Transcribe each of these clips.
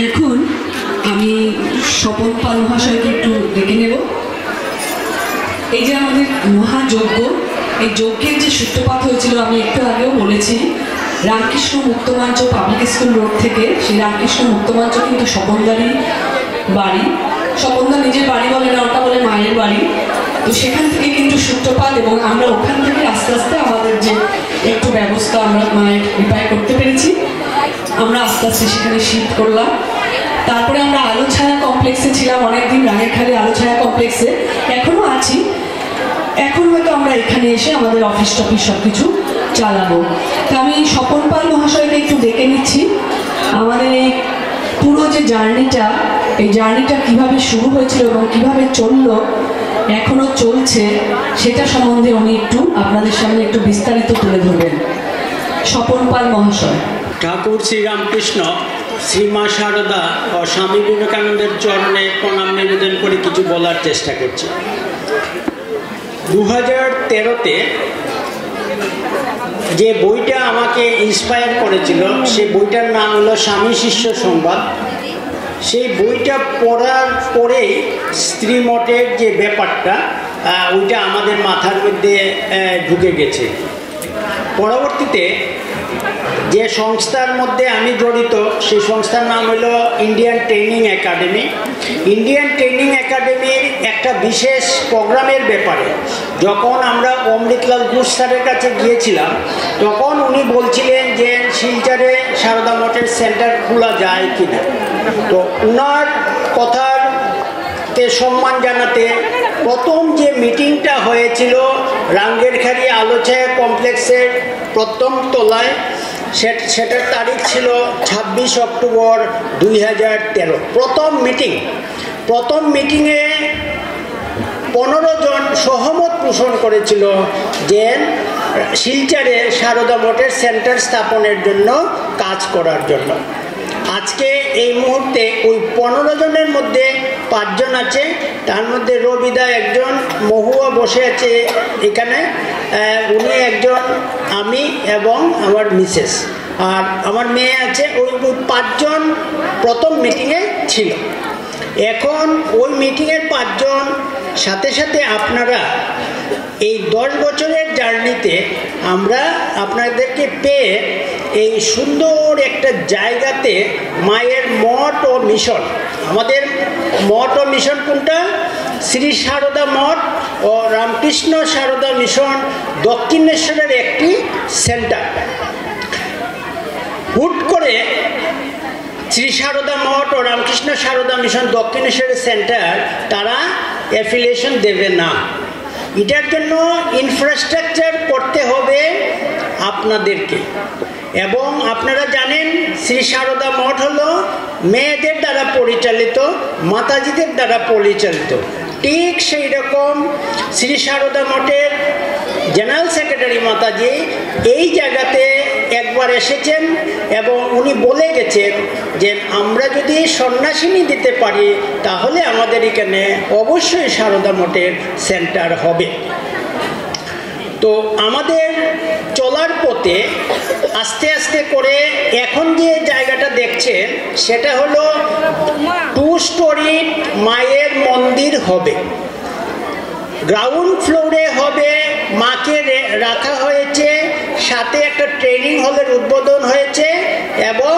এখন আমি স্বপন পাল মহাশয়কে একটু ডেকে নেব। এই যে আমাদের মহাযজ্ঞ, এই যজ্ঞের যে সূত্রপাত হয়েছিল আমি একটু আগেও বলেছি, রামকৃষ্ণ মুক্তমঞ্চ পাবলিক স্কুল রোড থেকে। সেই রামকৃষ্ণ মুক্তমঞ্চ কিন্তু স্বপনদারই বাড়ি। স্বপনদা নিজের বাড়ি বলে না, ওটা বলে মায়ের বাড়ি। তো সেখান থেকে কিন্তু সূত্রপাত, এবং আমরা ওখান থেকে আস্তে আস্তে আমাদের যে একটু ব্যবস্থা আমরা মায়ের কৃপায় করতে পেরেছি, আমরা আস্তে আস্তে সেখানে শিফট করলাম। তারপরে আমরা আলোছায়া কমপ্লেক্সে ছিলাম অনেকদিন, রাঙেরখালি আলোছায়া কমপ্লেক্সে এখনো আছি। এখন হয়তো আমরা এখানে এসে আমাদের অফিস টফিস সব কিছু চালাবো। তা আমি স্বপন পাল মহাশয়কে একটু ডেকে নিচ্ছি। আমাদের এই পুরো যে জার্নিটা, এই জার্নিটা কিভাবে শুরু হয়েছিল এবং কিভাবে চললো, এখনো চলছে, সেটা সম্বন্ধে উনি একটু আপনাদের সামনে একটু বিস্তারিত তুলে ধরবেন। স্বপন পাল মহাশয়। ঠাকুর শ্রীরামকৃষ্ণ, শ্রীমা সারদা ও স্বামী বিবেকানন্দের চরণে প্রণাম নিবেদন করে কিছু বলার চেষ্টা করছি। 2013-তে যে বইটা আমাকে ইন্সপায়ার করেছিল, সে বইটার নাম হলো স্বামী শিষ্য সংবাদ। সেই বইটা পড়ার পরেই স্ত্রী মঠের যে ব্যাপারটা, ওইটা আমাদের মাথার মধ্যে ঢুকে গেছে। পরবর্তীতে যে সংস্থার মধ্যে আমি জড়িত, সেই সংস্থার নাম হলো Indian training academy. Indian training একাডেমির একটা বিশেষ প্রোগ্রামের ব্যাপারে যখন আমরা অমৃতলাল ঘোষ স্যারের কাছে গিয়েছিলাম, তখন উনি বলছিলেন যে শিলচরে সারদা মঠের সেন্টার খোলা যায় কিনা। তো উনার কথাতে সম্মান জানাতে প্রথম যে মিটিংটা হয়েছিল রাঙ্গেরখালি আলোছায়া কমপ্লেক্সের প্রথম তলায়, সেটার তারিখ ছিল 26 অক্টোবর 2013। প্রথম মিটিংয়ে 15 জন সহমত পোষণ করেছিল যে শিলচরে সারদা মঠের সেন্টার স্থাপনের জন্য কাজ করার জন্য। আজকে এই মুহূর্তে ওই 15 জনের মধ্যে 5 জন আছে, তার মধ্যে রবিদা একজন, মহুয়া বসে আছে এখানে, উনি একজন, আমি এবং আমার মিসেস, আর আমার মেয়ে আছে। ওই 5 জন প্রথম মিটিংয়ে ছিল। এখন ওই মিটিংয়ের 5 জন সাথে সাথে আপনারা এই 10 বছরের জার্নিতে আমরা আপনাদেরকে পেয়ে এই সুন্দর একটা জায়গাতে মায়ের মঠ ও মিশন, আমাদের মঠ ও মিশন কোনটা? শ্রী সারদা মঠ ও রামকৃষ্ণ সারদা মিশন দক্ষিণেশ্বরের একটি সেন্টার। হুট করে শ্রী সারদা মঠ ও রামকৃষ্ণ সারদা মিশন দক্ষিণেশ্বরের সেন্টার তারা অ্যাফিলিয়েশন দেবে না। এটার জন্য ইনফ্রাস্ট্রাকচার করতে হবে আপনাদেরকে। এবং আপনারা জানেন শ্রী সারদা মঠ হলো মেয়েদের দ্বারা পরিচালিত, মাতাজিদের দ্বারা পরিচালিত। ঠিক সেই রকম শ্রী সারদা মঠের জেনারেল সেক্রেটারি মাতাজি এই জায়গাতে একবার এসেছেন এবং উনি বলে গেছেন যে আমরা যদি সন্ন্যাসিনী দিতে পারি তাহলে আমাদের এখানে অবশ্যই সারদা মঠের সেন্টার হবে। তো আমাদের চলার পথে আস্তে আস্তে করে এখন যে জায়গাটা দেখছেন সেটা হলো 2 স্টোরি মায়ের মন্দির হবে। গ্রাউন্ড ফ্লোরে হবে, মাকে রাখা হয়েছে, সাথে একটা ট্রেনিং হলের উদ্বোধন হয়েছে এবং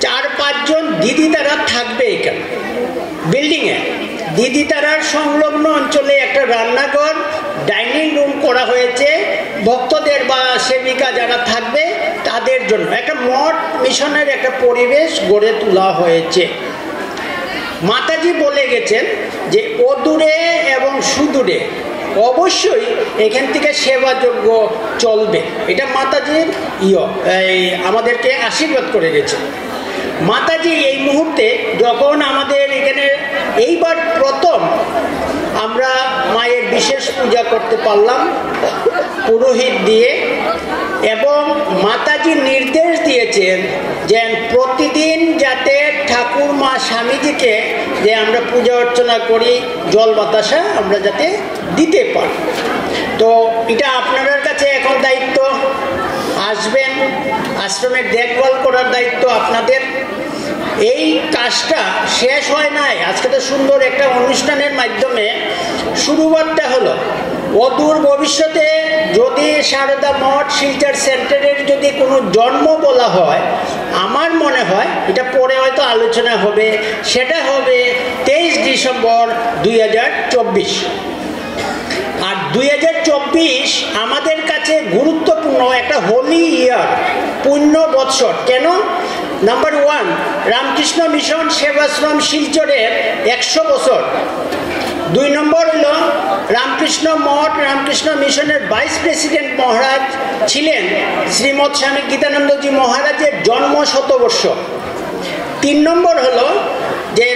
4-5 জন দিদি তারা থাকবে এখানে বিল্ডিংয়ে। দিদি তারার সংলগ্ন অঞ্চলে একটা রান্নাঘর, ডাইনিং রুম করা হয়েছে ভক্তদের বা সেবিকা যারা থাকবে তাদের জন্য। একটা মঠ মিশনের একটা পরিবেশ গড়ে তোলা হয়েছে। মাতাজি বলে গেছেন যে অদূরে এবং সুদূরে অবশ্যই এখান থেকে সেবাযোগ্য চলবে। এটা মাতাজির আমাদেরকে আশীর্বাদ করে গেছে। মাতাজি এই মুহূর্তে যখন আমাদের এখানে এইবার প্রথম আমরা মায়ের বিশেষ পূজা করতে পারলাম পুরোহিত দিয়ে, এবং মাতাজি নির্দেশ দিয়েছেন যে প্রতিদিন যাতে ঠাকুর মা স্বামীজিকে যে আমরা পূজা অর্চনা করি, জল বাতাসা আমরা যাতে দিতে পারি। তো এটা আপনাদের কাছে এখন দায়িত্ব। আসবেন, আশ্রমের দেখভাল করার দায়িত্ব আপনাদের। এই কাজটা শেষ হয় নাই, আজকে তো সুন্দর একটা অনুষ্ঠানের মাধ্যমে শুরুবাতটা হলো। অদূর ভবিষ্যতে যদি সারদা মঠ শিলচর সেন্টারের যদি কোনো জন্ম বলা হয়, আমার মনে হয় এটা পরে হয়তো আলোচনা হবে, সেটা হবে 23 ডিসেম্বর 2024। আর 2024 আমাদের কাছে গুরুত্বপূর্ণ একটা হোলি ইয়ার, পুণ্য বৎসর। কেন? নাম্বার 1, রামকৃষ্ণ মিশন সেবাশ্রম শিলচরের 100 বছর। 2 নম্বর হলো রামকৃষ্ণ মঠ রামকৃষ্ণ মিশনের ভাইস প্রেসিডেন্ট মহারাজ ছিলেন শ্রীমৎ স্বামী গীতানন্দজি মহারাজের জন্ম শতবর্ষ। 3 নম্বর হলো যে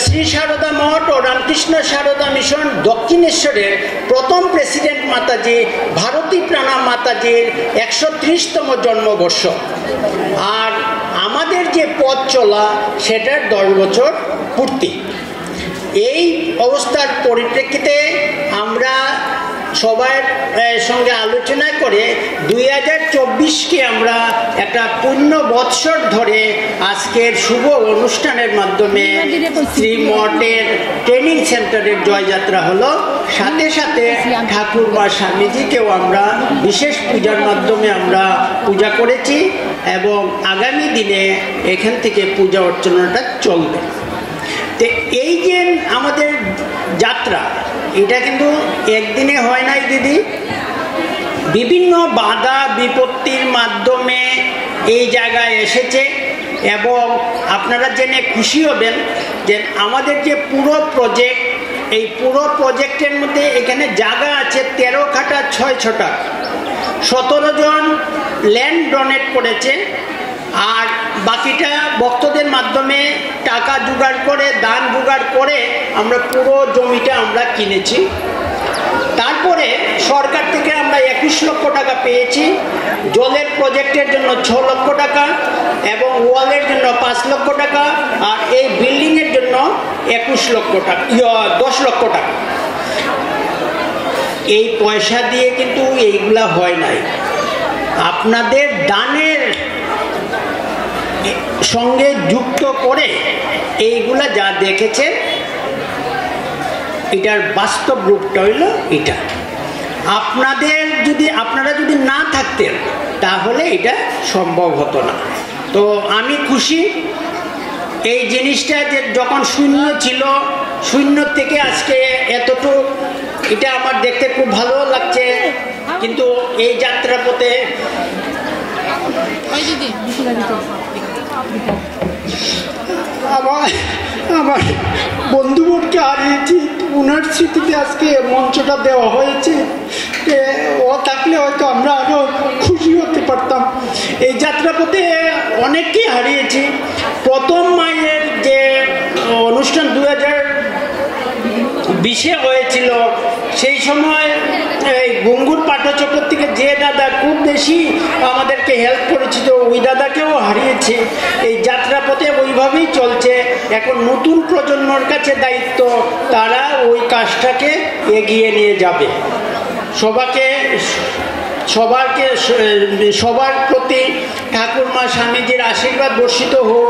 শ্রী সারদা মঠ ও রামকৃষ্ণ সারদা মিশন দক্ষিণেশ্বরের প্রথম প্রেসিডেন্ট মাতাজি ভারতী প্রাণা মাতাজির 130তম জন্মবর্ষ। আর আমাদের যে পথ চলা সেটার 10 বছর পূর্তি। এই অবস্থার পরিপ্রেক্ষিতে আমরা সবার সঙ্গে আলোচনা করে 2024কে আমরা একটা পূর্ণ বৎসর ধরে আজকের শুভ অনুষ্ঠানের মাধ্যমে শ্রীমঠের ট্রেনিং সেন্টারের জয়যাত্রা হলো। সাথে সাথে ঠাকুর বা স্বামীজিকেও আমরা বিশেষ পূজার মাধ্যমে আমরা পূজা করেছি এবং আগামী দিনে এখান থেকে পূজা অর্চনাটা চলবে। তো এই যে আমাদের যাত্রা, এটা কিন্তু একদিনে হয় নাই দিদি, বিভিন্ন বাধা বিপত্তির মাধ্যমে এই জায়গায় এসেছে। এবং আপনারা জেনে খুশি হবেন যে আমাদের যে পুরো প্রজেক্ট, এই পুরো প্রজেক্টের মধ্যে এখানে জায়গা আছে 13 কাঠা 6 ছটা। 17 জন ল্যান্ড ডোনেট করেছে, আর বাকিটা ভক্তদের মাধ্যমে টাকা জোগাড় করে, দান জোগাড় করে আমরা পুরো জমিটা আমরা কিনেছি। তারপরে সরকার থেকে আমরা 21 লক্ষ টাকা পেয়েছি, জলের প্রজেক্টের জন্য 6 লক্ষ টাকা এবং ওয়ালের জন্য 5 লক্ষ টাকা, আর এই বিল্ডিংয়ের জন্য 21 লক্ষ টাকা 10 লক্ষ টাকা। এই পয়সা দিয়ে কিন্তু এইগুলা হয় নাই, আপনাদের দানের সঙ্গে যুক্ত করে এইগুলা যা দেখেছে, এটার বাস্তব রূপটা হইল এটা। আপনারা যদি না থাকতেন তাহলে এটা সম্ভব হতো না। তো আমি খুশি এই জিনিসটা যে যখন শূন্য ছিল, শূন্য থেকে আজকে এতটুকু, এটা আমার দেখতে খুব ভালো লাগছে। কিন্তু এই যাত্রা পথে আমার বন্ধুবোধকে হারিয়েছি, ওনার স্মৃতিতে আজকে মঞ্চটা দেওয়া হয়েছে। ও থাকলে হয়তো আমরা আরও খুশি হতে পারতাম। এই যাত্রাপথে অনেককেই হারিয়েছি। প্রথম মায়ের যে অনুষ্ঠান 2020-এ হয়েছিল, সেই সময় এই গঙ্গুর পাঠচক্র থেকে যে দাদা খুব বেশি আমাদেরকে হেল্প করেছিল, ওই দাদাকেও হারিয়েছে। এই যাত্রাপথে ওইভাবেই চলছে। এখন নতুন প্রজন্মর কাছে দায়িত্ব, তারা ওই কাজটাকে এগিয়ে নিয়ে যাবে। সবার প্রতি ঠাকুরমা স্বামীজির আশীর্বাদ বর্ষিত হোক,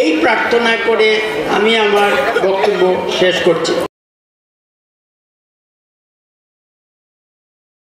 এই প্রার্থনা করে আমি আমার বক্তব্য শেষ করছি।